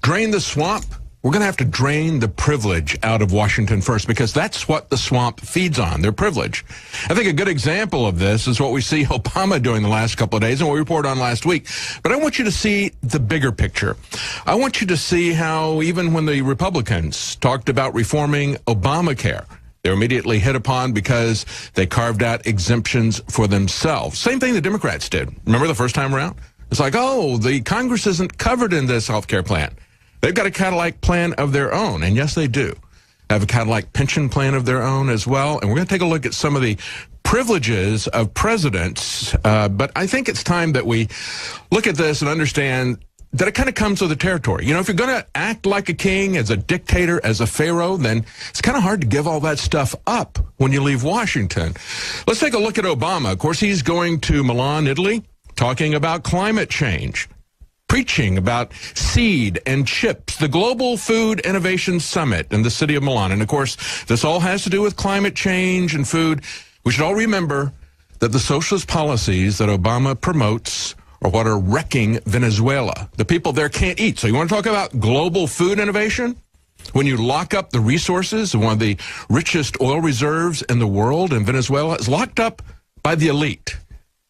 Drain the swamp? We're going to have to drain the privilege out of Washington first, because that's what the swamp feeds on, their privilege. I think a good example of this is what we see Obama doing the last couple of days and what we reported on last week. But I want you to see the bigger picture. I want you to see how even when the Republicans talked about reforming Obamacare, they were immediately hit upon because they carved out exemptions for themselves. Same thing the Democrats did. Remember the first time around? It's like, oh, the Congress isn't covered in this health care plan. They've got a Cadillac plan of their own, and yes, they do have a Cadillac pension plan of their own as well. And we're going to take a look at some of the privileges of presidents. But I think it's time that we look at this and understand that it kind of comes with the territory. You know, if you're going to act like a king, as a dictator, as a pharaoh, then it's kind of hard to give all that stuff up when you leave Washington. Let's take a look at Obama. Of course, he's going to Milan, Italy, talking about climate change, preaching about seed and chips, the Global Food Innovation Summit in the city of Milan. And of course, this all has to do with climate change and food. We should all remember that the socialist policies that Obama promotes are what are wrecking Venezuela. The people there can't eat. So you want to talk about global food innovation? When you lock up the resources of one of the richest oil reserves in the world, in Venezuela, is locked up by the elite.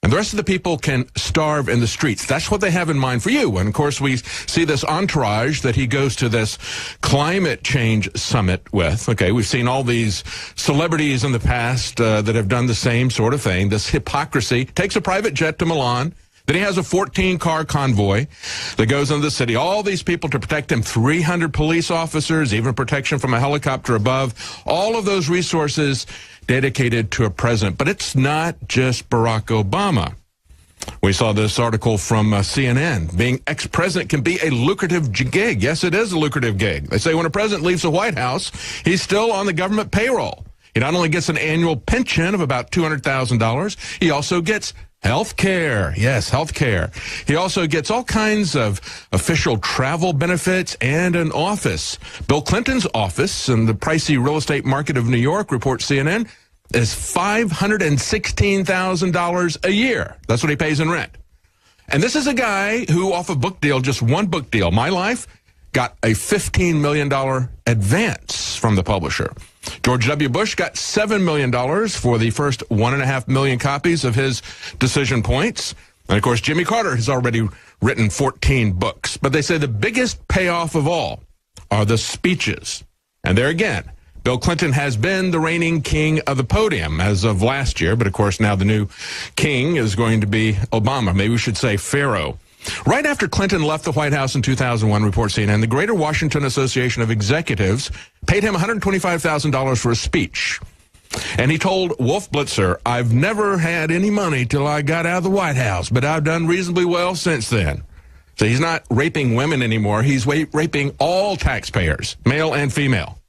And the rest of the people can starve in the streets. That's what they have in mind for you. And, of course, we see this entourage that he goes to this climate change summit with. Okay, we've seen all these celebrities in the past that have done the same sort of thing, this hypocrisy. Takes a private jet to Milan. Then he has a 14-car convoy that goes into the city. All these people to protect him, 300 police officers, even protection from a helicopter above. All of those resources dedicated to a president. But it's not just Barack Obama. We saw this article from CNN. Being ex-president can be a lucrative gig. Yes, it is a lucrative gig. They say when a president leaves the White House, he's still on the government payroll. He not only gets an annual pension of about $200,000, he also gets health care. Yes, health care. He also gets all kinds of official travel benefits and an office. Bill Clinton's office in the pricey real estate market of New York, reports CNN, is $516,000 a year. That's what he pays in rent. And this is a guy who, off a book deal, just one book deal, My Life, got a $15 million advance from the publisher. George W. Bush got $7 million for the first 1.5 million copies of his Decision Points. And, of course, Jimmy Carter has already written 14 books. But they say the biggest payoff of all are the speeches. And there again, Bill Clinton has been the reigning king of the podium as of last year. But, of course, now the new king is going to be Obama. Maybe we should say Pharaoh. Right after Clinton left the White House in 2001, reports CNN, the Greater Washington Association of Executives paid him $125,000 for a speech. And he told Wolf Blitzer, I've never had any money till I got out of the White House, but I've done reasonably well since then. So he's not raping women anymore. He's raping all taxpayers, male and female.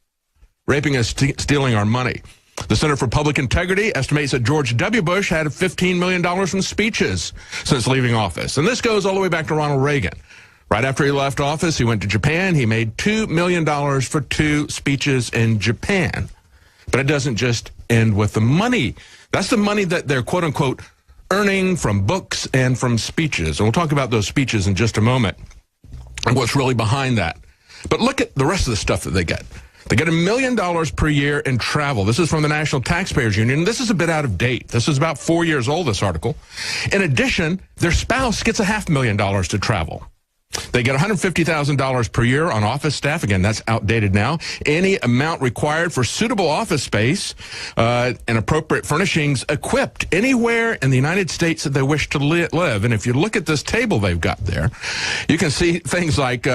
Raping us, stealing our money. The Center for Public Integrity estimates that George W. Bush had $15 million from speeches since leaving office. And this goes all the way back to Ronald Reagan. Right after he left office, he went to Japan. He made $2 million for 2 speeches in Japan. But it doesn't just end with the money. That's the money that they're, quote unquote, earning from books and from speeches. And we'll talk about those speeches in just a moment and what's really behind that. But look at the rest of the stuff that they get. They get $1 million per year in travel. This is from the National Taxpayers Union. This is a bit out of date. This is about 4 years old, this article. In addition, their spouse gets $500,000 to travel. They get $150,000 per year on office staff. Again, that's outdated now. Any amount required for suitable office space and appropriate furnishings equipped anywhere in the United States that they wish to live. And if you look at this table they've got there, you can see things like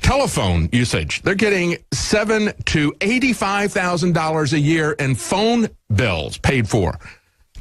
telephone usage. They're getting $7,000 to $85,000 a year in phone bills paid for.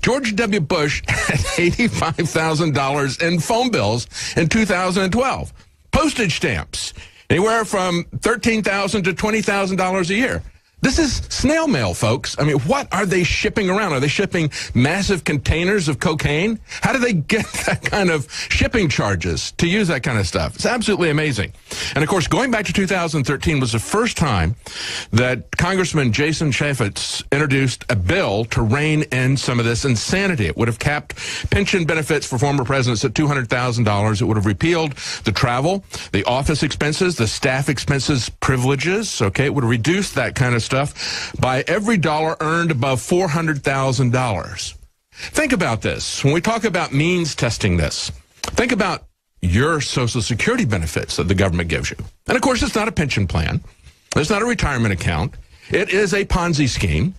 George W. Bush had $85,000 in phone bills in 2012. Postage stamps, anywhere from $13,000 to $20,000 a year. This is snail mail, folks. I mean, what are they shipping around? Are they shipping massive containers of cocaine? How do they get that kind of shipping charges to use that kind of stuff? It's absolutely amazing. And, of course, going back to 2013 was the first time that Congressman Jason Chaffetz introduced a bill to rein in some of this insanity. It would have capped pension benefits for former presidents at $200,000. It would have repealed the travel, the office expenses, the staff expenses privileges. Okay, it would have reduced that kind of stuff by every dollar earned above $400,000. Think about this. When we talk about means testing this, think about your Social Security benefits that the government gives you. And, of course, it's not a pension plan. It's not a retirement account. It is a Ponzi scheme.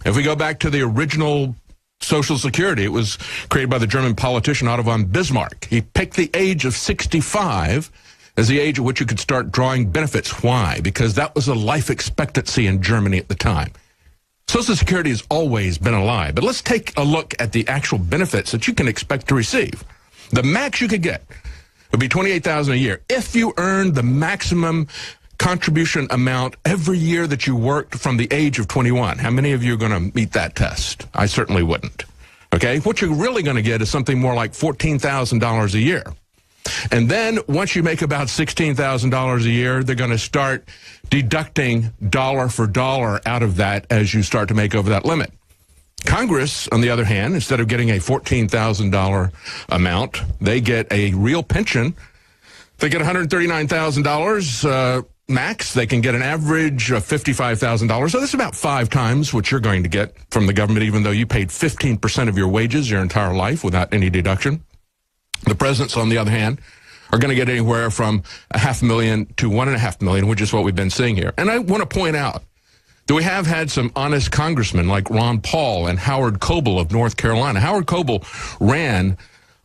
If we go back to the original Social Security, it was created by the German politician Otto von Bismarck. He picked the age of 65 as the age at which you could start drawing benefits. Why? Because that was a life expectancy in Germany at the time. Social Security has always been a lie, but let's take a look at the actual benefits that you can expect to receive. The max you could get would be $28,000 a year if you earned the maximum contribution amount every year that you worked from the age of 21. How many of you are going to meet that test? I certainly wouldn't. Okay, what you're really going to get is something more like $14,000 a year. And then once you make about $16,000 a year, they're going to start deducting dollar for dollar out of that as you start to make over that limit. Congress, on the other hand, instead of getting a $14,000 amount, they get a real pension. They get $139,000 max. They can get an average of $55,000. So that's about 5 times what you're going to get from the government, even though you paid 15% of your wages your entire life without any deduction. The presidents, on the other hand, are going to get anywhere from $500,000 to $1.5 million, which is what we've been seeing here. And I want to point out that we have had some honest congressmen like Ron Paul and Howard Coble of North Carolina. Howard Coble ran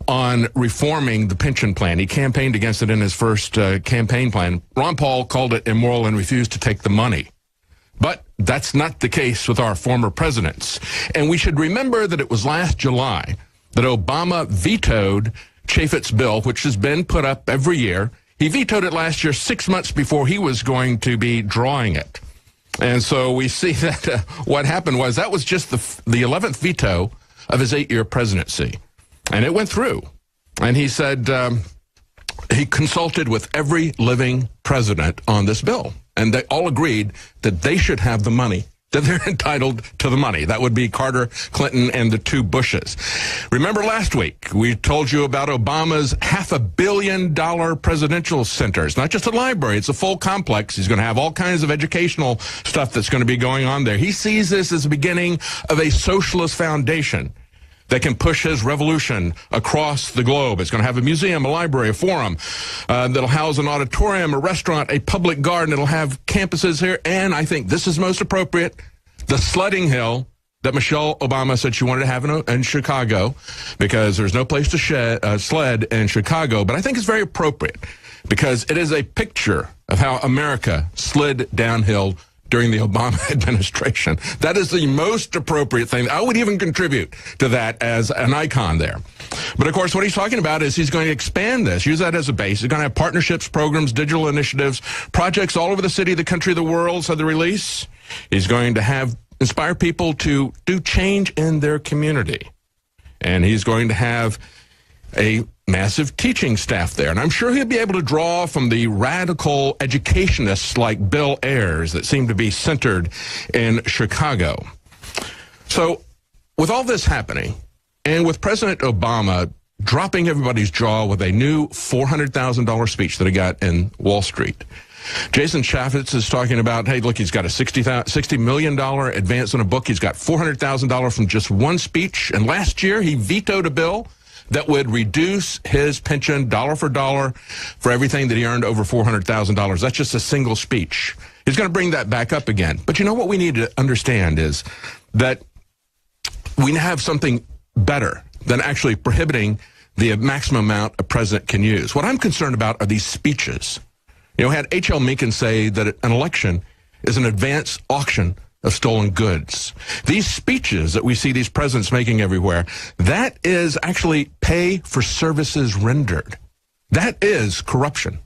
on reforming the pension plan. He campaigned against it in his first campaign plan. Ron Paul called it immoral and refused to take the money. But that's not the case with our former presidents. And we should remember that it was last July that Obama vetoed Chaffetz's bill, which has been put up every year. He vetoed it last year, 6 months before he was going to be drawing it. And so we see that what happened was that was just the 11th veto of his 8-year presidency. And it went through. And he said he consulted with every living president on this bill. And they all agreed that they should have the money, that they're entitled to the money. That would be Carter, Clinton, and the 2 Bushes. Remember last week, we told you about Obama's $500 million presidential center. It's not just a library, it's a full complex. He's going to have all kinds of educational stuff that's going to be going on there. He sees this as the beginning of a socialist foundation that can push his revolution across the globe. It's going to have a museum, a library, a forum that'll house an auditorium, a restaurant, a public garden. It'll have campuses here. And I think this is most appropriate, the sledding hill that Michelle Obama said she wanted to have in Chicago, because there's no place to sled in Chicago. But I think it's very appropriate because it is a picture of how America slid downhill during the Obama administration. That is the most appropriate thing. I would even contribute to that as an icon there. But of course, what he's talking about is he's going to expand this, use that as a base. He's going to have partnerships, programs, digital initiatives, projects all over the city, the country, the world, said the release. He's going to inspire people to do change in their community. And he's going to have a massive teaching staff there. And I'm sure he'll be able to draw from the radical educationists like Bill Ayers that seem to be centered in Chicago. So with all this happening, and with President Obama dropping everybody's jaw with a new $400,000 speech that he got in Wall Street, Jason Chaffetz is talking about, hey, look, he's got a $60 million advance on a book. He's got $400,000 from just one speech. And last year, he vetoed a bill that would reduce his pension dollar for dollar for everything that he earned over $400,000. That's just a single speech. He's going to bring that back up again. But you know what we need to understand is that we have something better than actually prohibiting the maximum amount a president can use. What I'm concerned about are these speeches. You know, had H.L. Mencken say that an election is an advance auction of stolen goods. These speeches that we see these presidents making everywhere, that is actually pay for services rendered. That is corruption.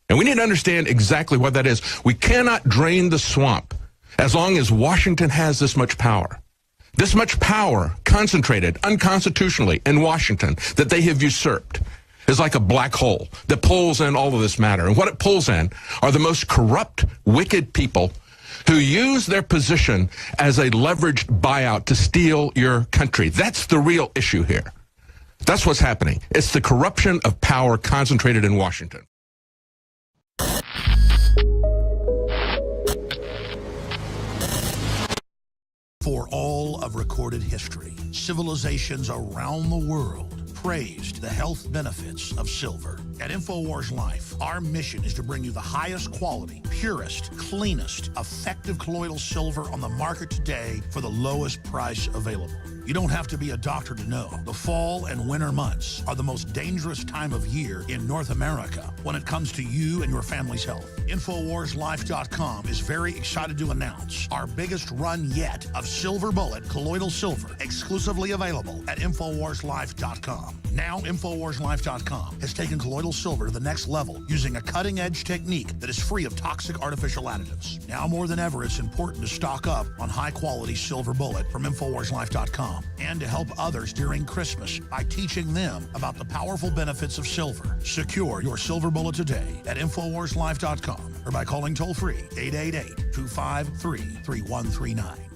And we need to understand exactly what that is. We cannot drain the swamp as long as Washington has this much power concentrated unconstitutionally in Washington that they have usurped, is like a black hole that pulls in all of this matter. And what it pulls in are the most corrupt, wicked people who use their position as a leveraged buyout to steal your country. That's the real issue here. That's what's happening. It's the corruption of power concentrated in Washington. For all of recorded history, civilizations around the world praised the health benefits of silver. At InfoWars Life, our mission is to bring you the highest quality, purest, cleanest, effective colloidal silver on the market today for the lowest price available. You don't have to be a doctor to know. The fall and winter months are the most dangerous time of year in North America when it comes to you and your family's health. InfoWarsLife.com is very excited to announce our biggest run yet of Silver Bullet colloidal silver, exclusively available at InfoWarsLife.com. Now, InfoWarsLife.com has taken colloidal silver to the next level using a cutting-edge technique that is free of toxic artificial additives. Now more than ever, it's important to stock up on high-quality Silver Bullet from InfoWarsLife.com and to help others during Christmas by teaching them about the powerful benefits of silver. Secure your Silver Bullet today at InfoWarsLife.com or by calling toll-free 888-253-3139.